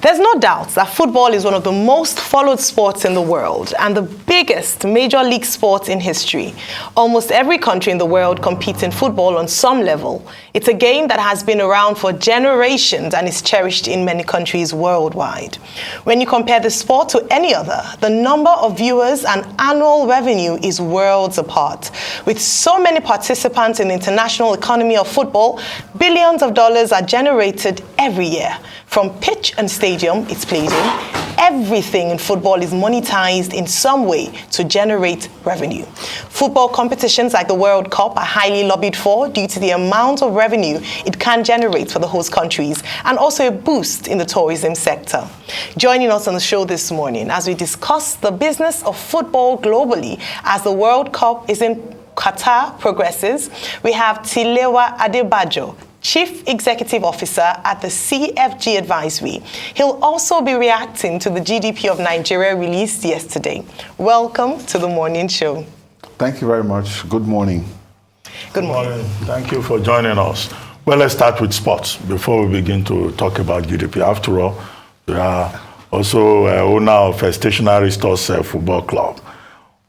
There's no doubt that football is one of the most followed sports in the world and the biggest major league sport in history. Almost every country in the world competes in football on some level. It's a game that has been around for generations and is cherished in many countries worldwide. When you compare the sport to any other, the number of viewers and annual revenue is worlds apart. With so many participants in the international economy of football, billions of dollars are generated every year. From pitch and stadium it's played in, everything in football is monetized in some way to generate revenue. Football competitions like the World Cup are highly lobbied for due to the amount of revenue it can generate for the host countries and also a boost in the tourism sector. Joining us on the show this morning as we discuss the business of football globally as the World Cup is in Qatar progresses, we have Tilewa Adebajo, Chief Executive Officer at the CFG Advisory. He'll also be reacting to the GDP of Nigeria released yesterday. Welcome to the morning show. Thank you very much. Good morning. Good morning. Thank you for joining us. Well, let's start with sports before we begin to talk about GDP. After all, we are also owner of a stationary stores football club.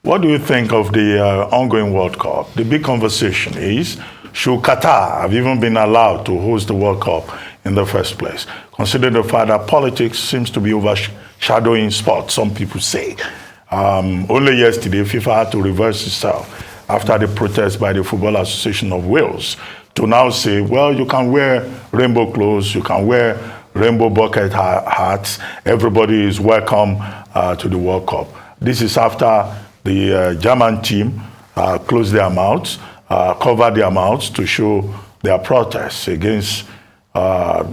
What do you think of the ongoing World Cup? The big conversation is, should Qatar have even been allowed to host the World Cup in the first place? Considering the fact that politics seems to be overshadowing sport, some people say. Only yesterday, FIFA had to reverse itself after the protest by the Football Association of Wales to now say, well, you can wear rainbow clothes, you can wear rainbow bucket hats, everybody is welcome to the World Cup. This is after the German team closed their mouths, cover their mouths to show their protests against, FIFA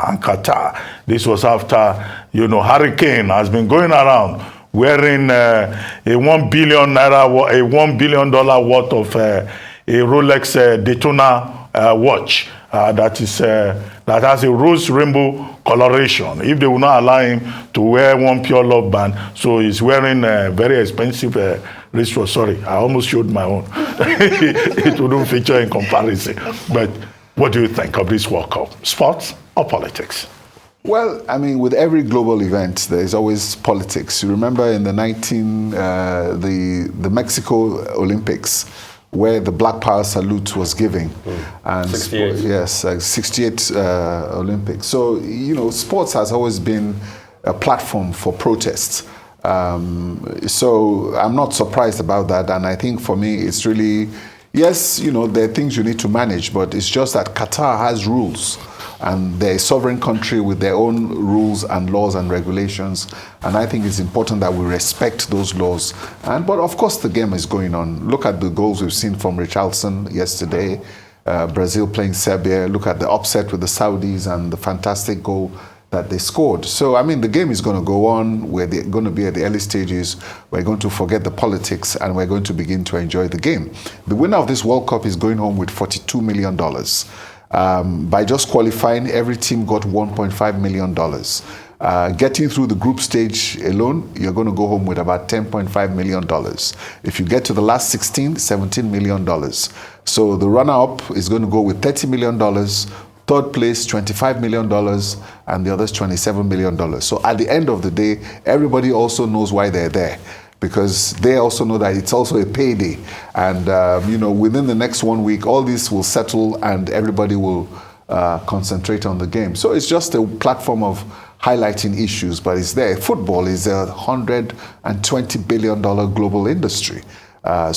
and Qatar. This was after, Hurricane has been going around wearing a $1 billion worth of a Rolex Daytona watch that has a rose rainbow coloration. If they will not allow him to wear one pure love band, so he's wearing a very expensive wristwatch. Sorry, I almost showed my own. It wouldn't feature in comparison. But what do you think of this World Cup? Sports or politics? Well, I mean, with every global event, there is always politics. You remember in the Mexico Olympics, where the Black Power salute was giving. And 68. Yes, 68 Olympics. So, sports has always been a platform for protests. So I'm not surprised about that. And I think for me, it's really, yes, there are things you need to manage, but it's just that Qatar has rules. And they're a sovereign country with their own rules and laws and regulations. And I think it's important that we respect those laws. But of course, the game is going on. Look at the goals we've seen from Richarlison yesterday, Brazil playing Serbia. Look at the upset with the Saudis and the fantastic goal that they scored. So, I mean, the game is going to go on. We're going to be at the early stages. We're going to forget the politics and we're going to begin to enjoy the game. The winner of this World Cup is going home with $42 million. By just qualifying, every team got $1.5 million. Getting through the group stage alone, you're going to go home with about $10.5 million. If you get to the last 16, $17 million. So the runner-up is going to go with $30 million, third place, $25 million, and the others $27 million. So at the end of the day, everybody also knows why they're there, because they also know that it's also a payday. And, within the next 1 week, all this will settle and everybody will concentrate on the game. So it's just a platform of highlighting issues, but it's there. Football is a $120 billion global industry. And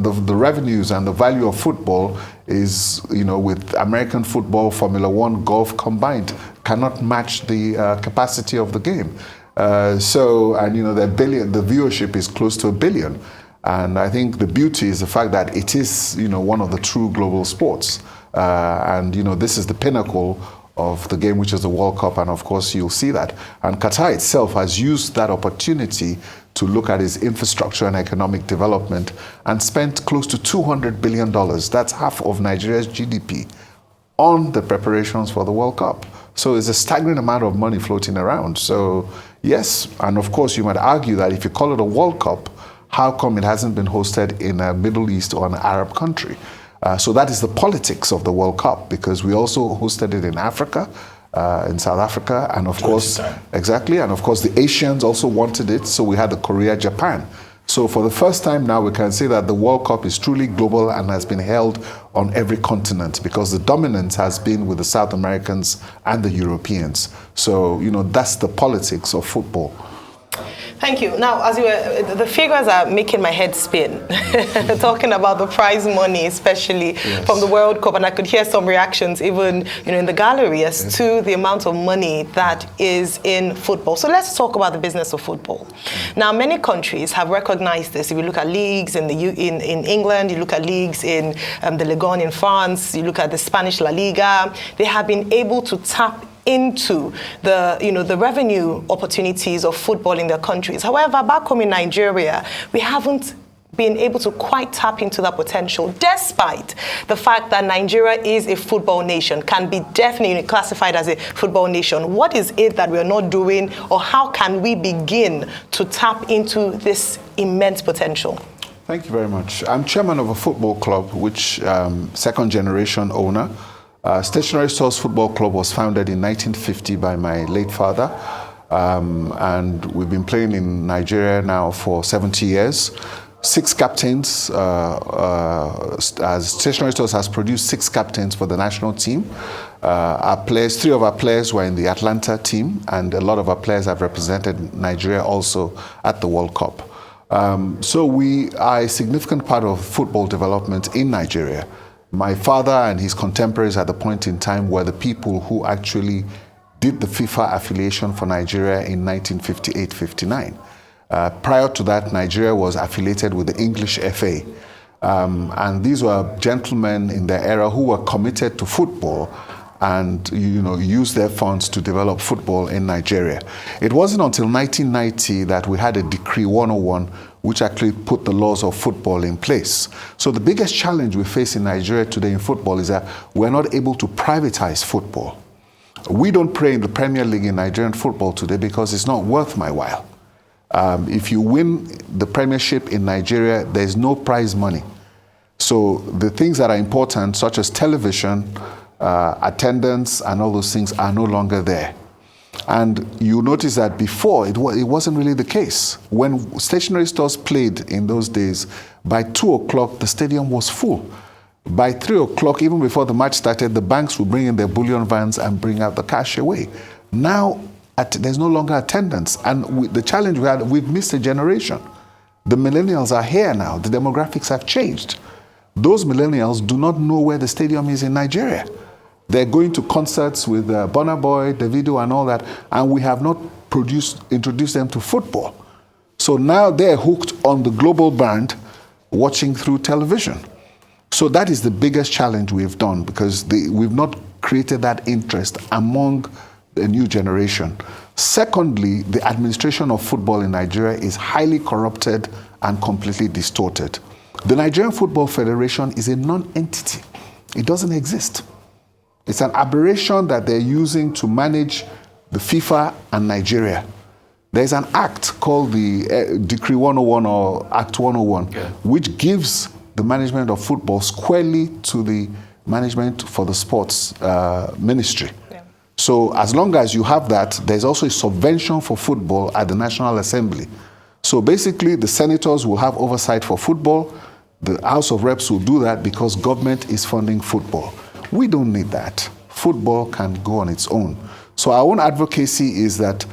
the revenues and the value of football is, with American football, Formula One, golf combined, cannot match the capacity of the game. The viewership is close to 1 billion. And I think the beauty is the fact that it is, one of the true global sports. This is the pinnacle of the game, which is the World Cup. And of course, you'll see that. And Qatar itself has used that opportunity to look at its infrastructure and economic development and spent close to $200 billion. That's half of Nigeria's GDP on the preparations for the World Cup. So it's a staggering amount of money floating around. So yes, and of course you might argue that if you call it a World Cup, how come it hasn't been hosted in a Middle East or an Arab country? So that is the politics of the World Cup, because we also hosted it in Africa. in South Africa, and of course, time. exactly, and of course the Asians also wanted it, so we had the Korea-Japan. So for the first time now, we can say that the World Cup is truly global and has been held on every continent, because the dominance has been with the South Americans and the Europeans. So, that's the politics of football. Thank you. Now, as you were, the figures are making my head spin. Talking about the prize money, especially from the World Cup, and I could hear some reactions even, in the gallery as to the amount of money that is in football. So let's talk about the business of football. Now, many countries have recognized this. If you look at leagues in England, you look at leagues in the Ligue 1 in France, you look at the Spanish La Liga, they have been able to tap into the revenue opportunities of football in their countries. However, back home in Nigeria, we haven't been able to quite tap into that potential, despite the fact that Nigeria is a football nation, can be definitely classified as a football nation. What is it that we're not doing, or how can we begin to tap into this immense potential? Thank you very much. I'm chairman of a football club, which second generation owner. Stationary Stores Football Club was founded in 1950 by my late father, and we've been playing in Nigeria now for 70 years. 6 captains, as Stationary Stores has produced 6 captains for the national team. 3 of our players were in the Atlanta team, and a lot of our players have represented Nigeria also at the World Cup. So we are a significant part of football development in Nigeria. My father and his contemporaries at the point in time were the people who actually did the FIFA affiliation for Nigeria in 1958-59. Prior to that, Nigeria was affiliated with the English FA. And these were gentlemen in their era who were committed to football and used their funds to develop football in Nigeria. It wasn't until 1990 that we had a Decree 101 which actually put the laws of football in place. So the biggest challenge we face in Nigeria today in football is that we're not able to privatize football. We don't play in the Premier League in Nigerian football today because it's not worth my while. If you win the Premiership in Nigeria, there's no prize money. So the things that are important, such as television, attendance, and all those things are no longer there. And you notice that before, it wasn't really the case. When Stationary Stores played in those days, by 2 o'clock, the stadium was full. By 3 o'clock, even before the match started, the banks would bring in their bullion vans and bring out the cash away. Now, there's no longer attendance. And the challenge we had, we've missed a generation. The millennials are here now. The demographics have changed. Those millennials do not know where the stadium is in Nigeria. They're going to concerts with Burna Boy, Davido, and all that, and we have not introduced them to football. So now they're hooked on the global brand, watching through television. So that is the biggest challenge we've done, because we've not created that interest among the new generation. Secondly, the administration of football in Nigeria is highly corrupted and completely distorted. The Nigerian Football Federation is a non-entity. It doesn't exist. It's an aberration that they're using to manage the FIFA and Nigeria. There's an act called the Decree 101 or Act 101, which gives the management of football squarely to the management for the sports ministry. Yeah. So as long as you have that, there's also a subvention for football at the National Assembly. So basically, the senators will have oversight for football. The House of Reps will do that because government is funding football. We don't need that. Football can go on its own. So our own advocacy is that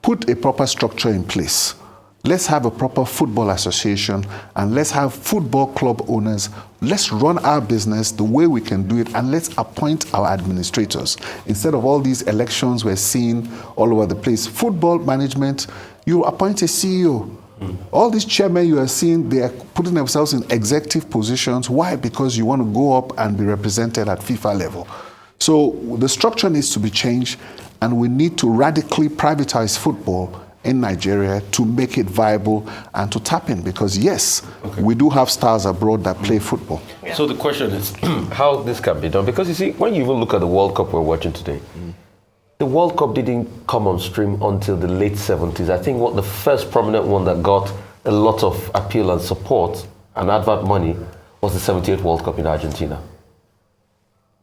put a proper structure in place. Let's have a proper football association, and let's have football club owners. Let's run our business the way we can do it, and let's appoint our administrators. Instead of all these elections we're seeing all over the place, football management, you appoint a CEO. All these chairmen you are seeing, they are putting themselves in executive positions. Why? Because you want to go up and be represented at FIFA level. So the structure needs to be changed, and we need to radically privatize football in Nigeria to make it viable and to tap in, because yes, we do have stars abroad that play football. Yeah. So the question is how this can be done, because you see, when you even look at the World Cup we're watching today, the World Cup didn't come on stream until the late 70s. I think the first prominent one that got a lot of appeal and support and advert money was the 78 World Cup in Argentina.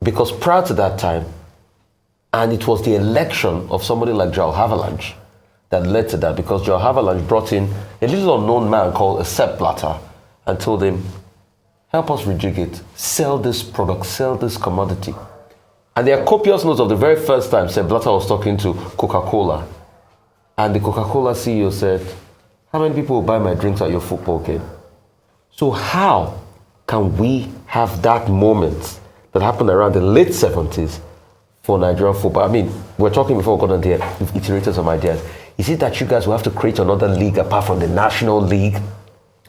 Because prior to that time, And it was the election of somebody like Joao Havelange that led to that, because Joao Havelange brought in a little unknown man called Sepp Blatter and told him, help us rejig it, sell this product, sell this commodity. And there are copious notes of the very first time Sepp Blatter was talking to Coca-Cola. And the Coca-Cola CEO said, how many people will buy my drinks at your football game? So how can we have that moment that happened around the late 70s for Nigerian football? I mean, we're talking before we got on there, we've iterated some ideas. Is it that you guys will have to create another league apart from the National League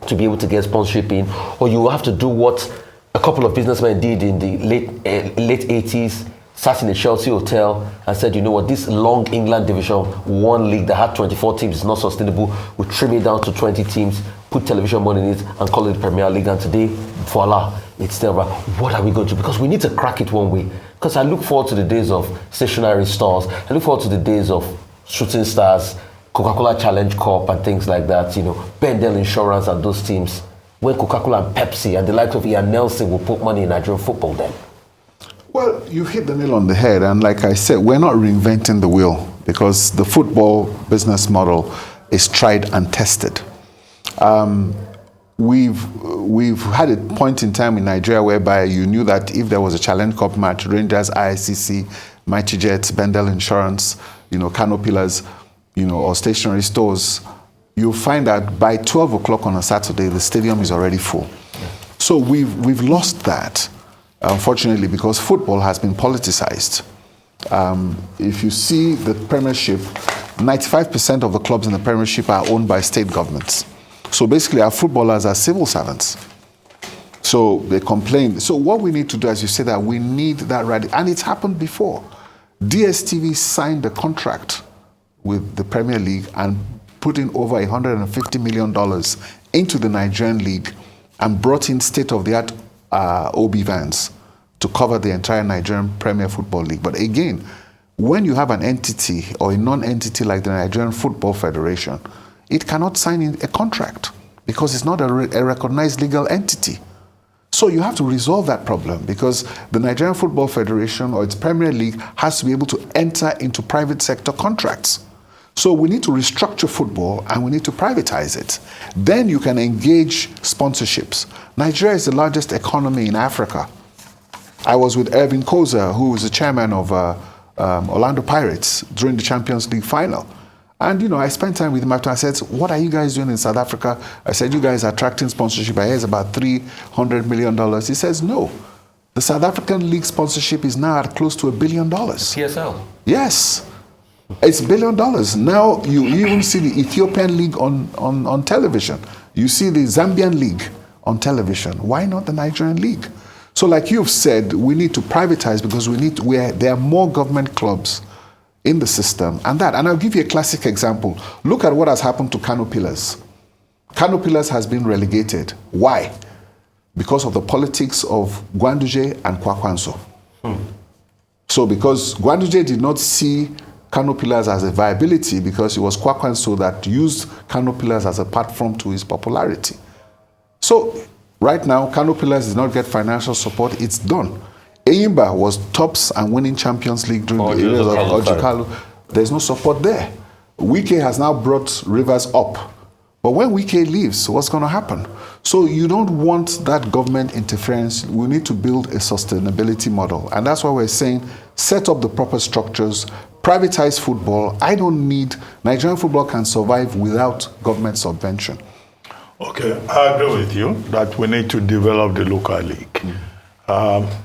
to be able to get sponsorship in? Or you will have to do what a couple of businessmen did in the late 80s, sat in a Chelsea hotel and said, you know what, this long England Division 1 league that had 24 teams is not sustainable. We'll trim it down to 20 teams, put television money in it and call it the Premier League. And today, voila, it's still about what are we going to do? Because we need to crack it one way. Because I look forward to the days of stationary stores. I look forward to the days of Shooting Stars, Coca-Cola Challenge Cup and things like that, you know, Bendel Insurance and those teams, when Coca-Cola and Pepsi and the likes of Ian Nelson will put money in Nigerian football then. Well, you hit the nail on the head, and like I said, we're not reinventing the wheel, because the football business model is tried and tested. We've had a point in time in Nigeria whereby you knew that if there was a Challenge Cup match, Rangers, ICC, Mighty Jets, Bendel Insurance, you know, Kano Pillars, you know, or stationary stores, you'll find that by 12 o'clock on a Saturday, the stadium is already full. So we've lost that, unfortunately, because football has been politicized. If you see the Premiership, 95% of the clubs in the Premiership are owned by state governments. So basically, our footballers are civil servants. So they complain. So what we need to do, as you say, that we need that and it's happened before. DSTV signed a contract with the Premier League and put in over $150 million into the Nigerian League and brought in state-of-the-art OB vans to cover the entire Nigerian Premier Football League. But again, when you have an entity or a non-entity like the Nigerian Football Federation, it cannot sign in a contract because it's not a recognized legal entity. So you have to resolve that problem, because the Nigerian Football Federation or its Premier League has to be able to enter into private sector contracts. So we need to restructure football and we need to privatize it. Then you can engage sponsorships. Nigeria is the largest economy in Africa. I was with Ervin Koza, who was the chairman of Orlando Pirates during the Champions League final. And, you know, I spent time with him after. I said, what are you guys doing in South Africa? I said, you guys are attracting sponsorship. I hear it's about $300 million. He says, no. The South African League sponsorship is now at close to $1 billion. PSL? Yes. It's $1 billion. Now you even see the Ethiopian League on television. You see the Zambian League on television. Why not the Nigerian League? So like you've said, we need to privatize because there are more government clubs in the system and I'll give you a classic example. Look at what has happened to Kano Pillars. Kano Pillars has been relegated. Why? Because of the politics of Gwanduje and Kwakwanso. So because Gwanduje did not see Kano Pillars as a viability, because it was Kwakwanso that used Kano Pillars as a platform to his popularity. So right now, Kano Pillars did not get financial support. It's done. Eyimba was tops and winning Champions League during the years of Ojikalu. There's no support there. Wike has now brought Rivers up. But when Wike leaves, what's going to happen? So you don't want that government interference. We need to build a sustainability model. And that's why we're saying set up the proper structures, privatize football. Nigerian football can survive without government subvention. Okay, I agree with you that we need to develop the local league.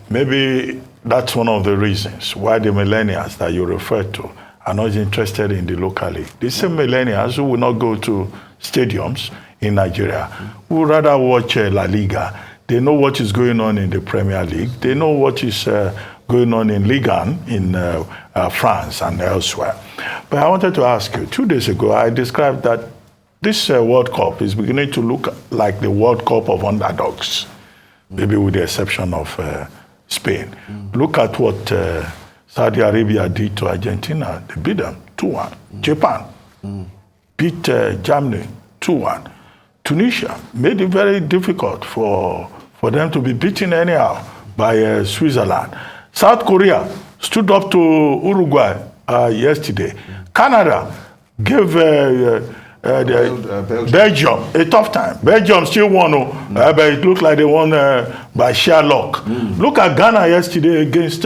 Maybe that's one of the reasons why the millennials that you referred to are not interested in the local league. The same millennials who will not go to stadiums in Nigeria would rather watch La Liga. They know what is going on in the Premier League. They know what is going on in Ligue 1 in France and elsewhere. But I wanted to ask you, 2 days ago, I described that this World Cup is beginning to look like the World Cup of underdogs, maybe with the exception of Spain. Look at what Saudi Arabia did to Argentina. They beat them 2-1. Japan beat Germany 2-1. Tunisia made it very difficult for them to be beaten anyhow by Switzerland. South Korea stood up to Uruguay yesterday. Canada gave Belgium a tough time. Belgium still won, but it looked like they won by sheer luck. Look at Ghana yesterday against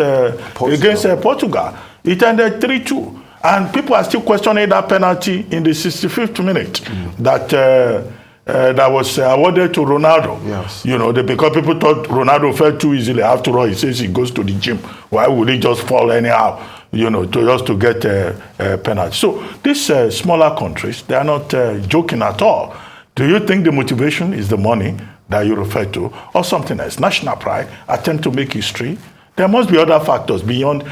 Portugal. It ended 3-2. And people are still questioning that penalty in the 65th minute that was awarded to Ronaldo. Yes. You know, because people thought Ronaldo fell too easily. After all, he says he goes to the gym. Why would he just fall anyhow? You know, just to get a penalty. So these smaller countries, they are not joking at all. Do you think the motivation is the money that you refer to, or something else? National pride, attempt to make history. There must be other factors beyond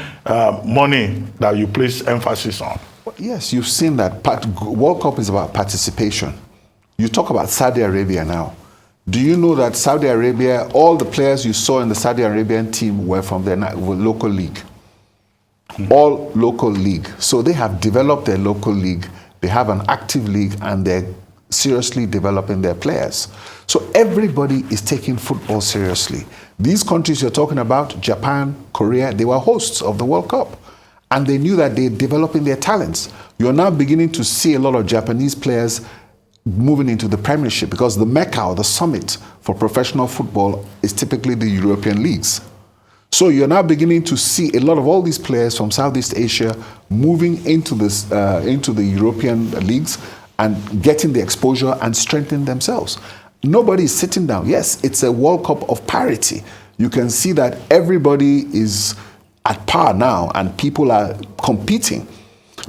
money that you place emphasis on. Yes, you've seen that World Cup is about participation. You talk about Saudi Arabia now. Do you know that Saudi Arabia, all the players you saw in the Saudi Arabian team were from their local league? All local league. So they have developed their local league. They have an active league, and they're seriously developing their players. So everybody is taking football seriously. These countries you're talking about, Japan, Korea, they were hosts of the World Cup. And they knew that they're developing their talents. You're now beginning to see a lot of Japanese players moving into the Premiership, because the Mecca or the summit for professional football is typically the European leagues. So you're now beginning to see a lot of all these players from Southeast Asia moving into the European leagues and getting the exposure and strengthening themselves. Nobody is sitting down. Yes, it's a World Cup of parity. You can see that everybody is at par now, and people are competing,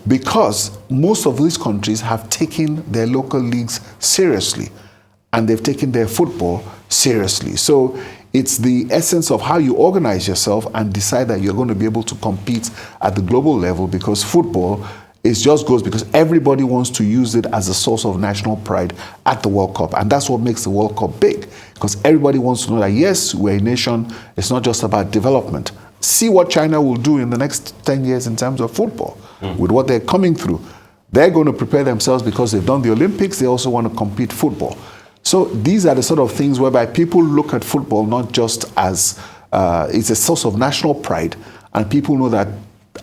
because most of these countries have taken their local leagues seriously, and they've taken their football seriously. So it's the essence of how you organize yourself and decide that you're going to be able to compete at the global level, because football just goes because everybody wants to use it as a source of national pride at the World Cup. And that's what makes the World Cup big, because everybody wants to know that, yes, we're a nation. It's not just about development. See what China will do in the next 10 years in terms of football, with what they're coming through. They're going to prepare themselves because they've done the Olympics. They also want to compete football. So these are the sort of things whereby people look at football not just as it's a source of national pride, and people know that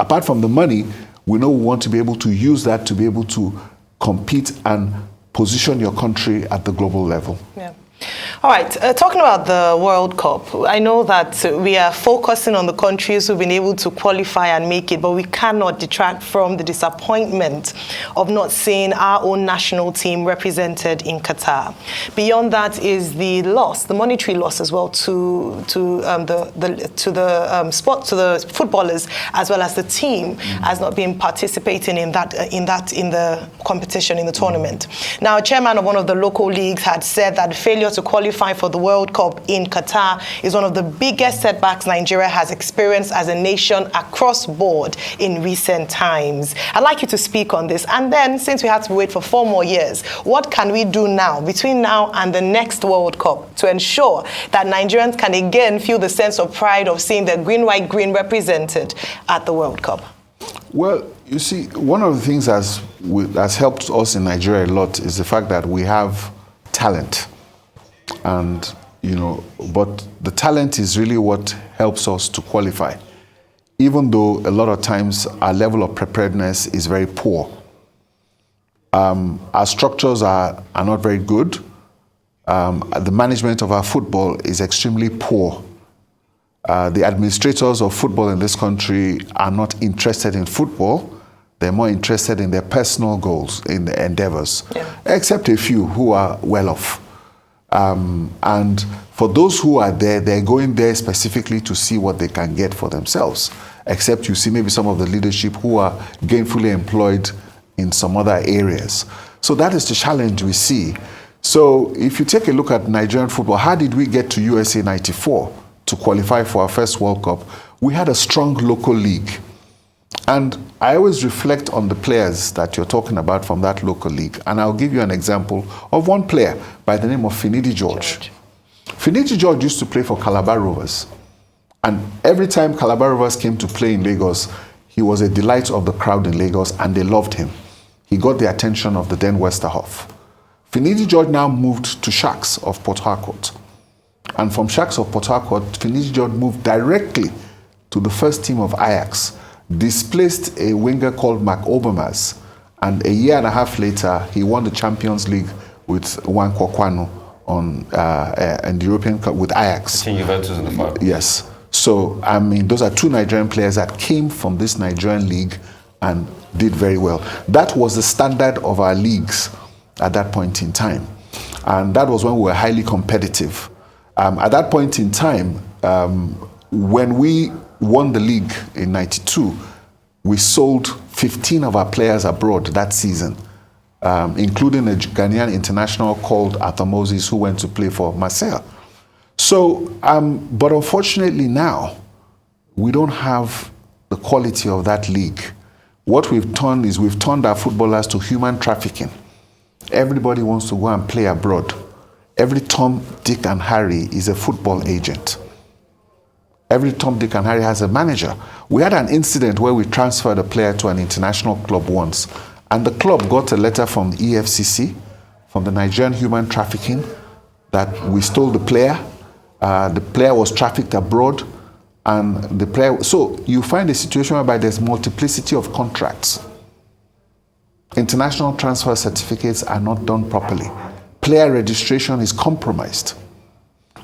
apart from the money, we know we want to be able to use that to be able to compete and position your country at the global level. Yeah. All right, talking about the World Cup, I know that we are focusing on the countries who've been able to qualify and make it, but we cannot detract from the disappointment of not seeing our own national team represented in Qatar. Beyond that is the loss, the monetary loss as well to the footballers, as well as the team has not been participating in the competition, in the tournament. Now, a chairman of one of the local leagues had said that failure to qualify for the World Cup in Qatar is one of the biggest setbacks Nigeria has experienced as a nation across board in recent times. I'd like you to speak on this. And then, since we had to wait for 4 more years, what can we do now, between now and the next World Cup, to ensure that Nigerians can again feel the sense of pride of seeing the green, white, green represented at the World Cup? Well, you see, one of the things that's helped us in Nigeria a lot is the fact that we have talent. And, but the talent is really what helps us to qualify, even though a lot of times our level of preparedness is very poor. Our structures are not very good. The management of our football is extremely poor. The administrators of football in this country are not interested in football. They're more interested in their personal goals, in their endeavors, except a few who are well off. And for those who are there, they're going there specifically to see what they can get for themselves, except you see maybe some of the leadership who are gainfully employed in some other areas. So that is the challenge we see. So if you take a look at Nigerian football, how did we get to USA 94 to qualify for our first World Cup? We had a strong local league. And I always reflect on the players that you're talking about from that local league. And I'll give you an example of one player by the name of Finidi George. Finidi George used to play for Calabar Rovers. And every time Calabar Rovers came to play in Lagos, he was a delight of the crowd in Lagos, and they loved him. He got the attention of the then Westerhoff. Finidi George now moved to Sharks of Port Harcourt. And from Sharks of Port Harcourt, Finidi George moved directly to the first team of Ajax, displaced a winger called Mark Overmars, and a year and a half later, he won the Champions League with Juan Kwakwano and the European Cup with Ajax. Team Juventus in the final. Yes. So, I mean, those are two Nigerian players that came from this Nigerian league and did very well. That was the standard of our leagues at that point in time. And that was when we were highly competitive. At that point in time, when we won the league in '92, we sold 15 of our players abroad that season, including a Ghanaian international called Arthur Moses, who went to play for Marseille. So, but unfortunately now, we don't have the quality of that league. What we've done is we've turned our footballers to human trafficking. Everybody wants to go and play abroad. Every Tom, Dick, and Harry is a football agent. Every Tom, Dick, and Harry has a manager. We had an incident where we transferred a player to an international club once, and the club got a letter from the EFCC, from the Nigerian Human Trafficking, that we stole the player. The player was trafficked abroad, and the player. So you find a situation whereby there's multiplicity of contracts. International transfer certificates are not done properly. Player registration is compromised.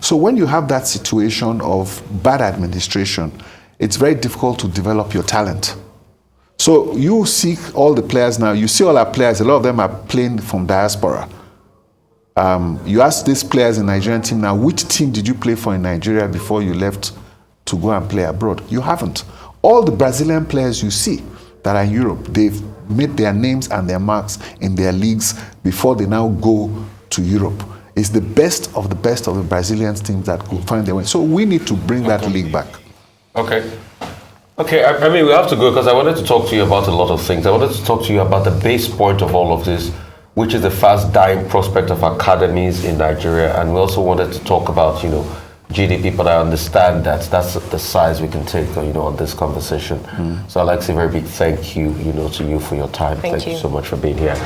So when you have that situation of bad administration, it's very difficult to develop your talent. So you see all the players now, you see all our players, a lot of them are playing from diaspora. You ask these players in the Nigerian team now, which team did you play for in Nigeria before you left to go and play abroad? You haven't. All the Brazilian players you see that are in Europe, they've made their names and their marks in their leagues before they now go to Europe. It's the best of the Brazilian teams that could find their way. So we need to bring that league back. Okay. Okay, I mean, we have to go because I wanted to talk to you about a lot of things. I wanted to talk to you about the base point of all of this, which is the fast dying prospect of academies in Nigeria. And we also wanted to talk about, GDP, but I understand that that's the size we can take, on this conversation. So I'd like to say a very big thank you, to you for your time. Thank you so much for being here.